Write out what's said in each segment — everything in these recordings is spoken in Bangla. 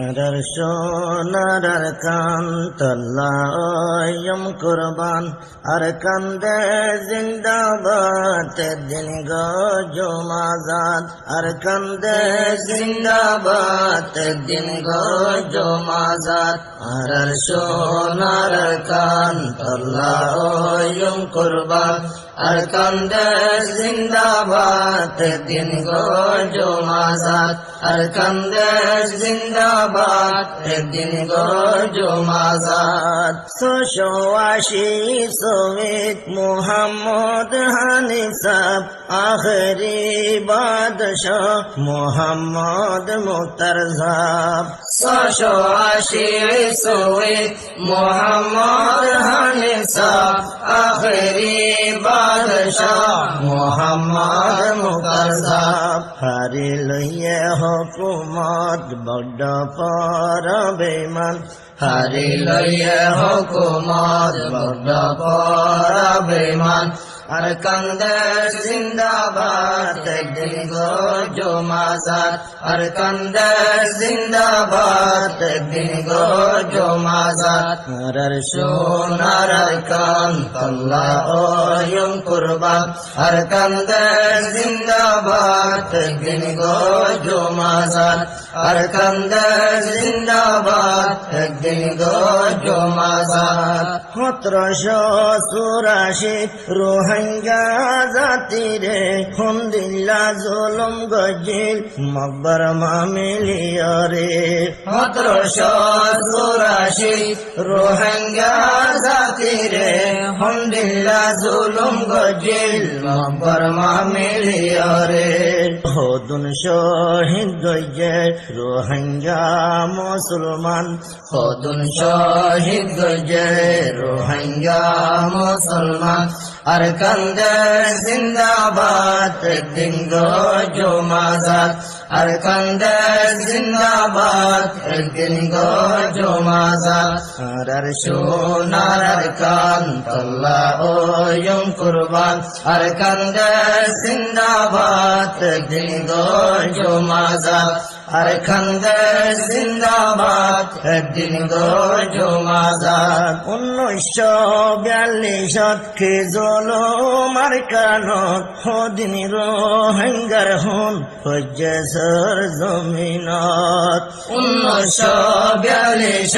আর সোনার কান তল্লায়ম কুরবান আর কান্দে জিন্দাবাদ দিন গজমাজাদ আর কান্দে জিন্দাবাদ দিন গজমাজাদ আর সোনার কান তল্লায়ম কুরবান আর কান্দে জিন্দাবাদ দিন গজমাজাদ আর কান্দে জিন্দাবাদ দিন গজমাজাদ 680 শহীদ মোহাম্মদ হানিফ সাহেব আখেরি বাদশাহ মোহাম্মদ মুখতার সাহেব 680 শহীদ মোহাম্মদ হানিফ সাহেব আখেরি বাদশাহ মোহাম্মদ মুখতার সাহেব হারি লইয়ে হুকুমত বড় পর বেঈমান হারি লইয়ে হুকুমত বড় পর বেঈমান আর কান্দে জিন্দাবাদ দিন গজমাজাদ আর কান্দে জিন্দাবাদ দিন গজমাজাদ আর সোনার কান তল্লায়ম কুরবান আর কান্দে জিন্দাবাদ দিন গজমাজাদ আর কান্দে জিন্দাবাদ দিন গজমাজাদ 1784 রোহিঙ্গা জাতিরে হুমদিল্লা জুলুম গজিল মকবর মামিলিয়রে 1784 রোহিঙ্গা জাতিরে হুমদিল্লা জুলুম গজিল মকবর মামিলিয়রে হদুন শহীদ গজে রোহিঙ্গা মুসলমান হদুন শহীদ গজে রোহিঙ্গা মুসলমান আর কান্দে জিন্দাবাদ দিন গজমাজাদ আর কান্দে জিন্দাবাদ দিন গজমাজাদ আর সোনার কান তল্লায়ম কুরবান আর কান্দে জিন্দাবাদ দিন গজমাজাদ আর কান্দে জিন্দাবাদ দিন গজমাজাদ 1942 কে জুলুম আর কানত হদিন রোহিঙ্গার হুন হজ্জের জমিনত 1942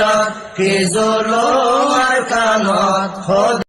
কে জুলুম আর কানত